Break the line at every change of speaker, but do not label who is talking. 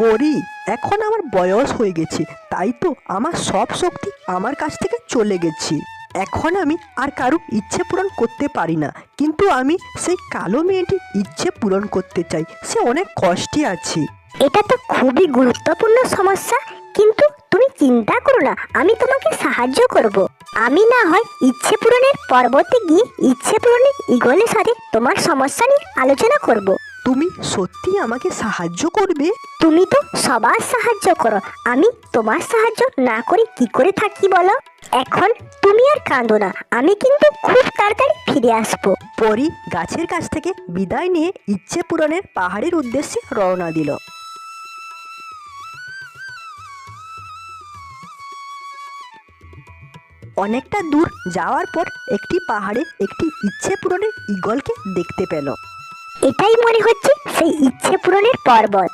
পরি, এখন আমার বয়স হয়ে গেছে, তাই তো আমার সব শক্তি আমার কাছ থেকে চলে গেছে। এখন আমি আর কারো ইচ্ছে পূরণ করতে পারি না, কিন্তু আমি সেই কালো মেয়েটির ইচ্ছে পূরণ করতে চাই। সে অনেক কষ্টে আছে।
এটা তো খুবই গুরুত্বপূর্ণ সমস্যা, কিন্তু তুমি চিন্তা করো না, আমি তোমাকে সাহায্য করব। আমি না হয় ইচ্ছে পূরণের পর্বতে গিয়ে ইচ্ছে পূরণের ইগলের সাথে তোমার সমস্যা নিয়ে আলোচনা করব।
তুমি সত্যি আমাকে সাহায্য করবে?
তুমি তো সবার সাহায্য করো, আমি তোমার সাহায্য না করে কি করে থাকি বলো? এখন তুমি আর কাঁদো না, আমি কিন্তু খুব তাড়াতাড়ি ফিরে আসবো।
পরি গাছের কাছ থেকে বিদায় নিয়ে ইচ্ছে পূরণের পাহাড়ের উদ্দেশ্যে রওনা দিল। অনেকটা দূর যাওয়ার পর একটি পাহাড়ে একটি ইচ্ছে পূরণের ঈগলকে দেখতে পেল।
এটাই মনে হচ্ছে সেই ইচ্ছে পূরণের পর্বত।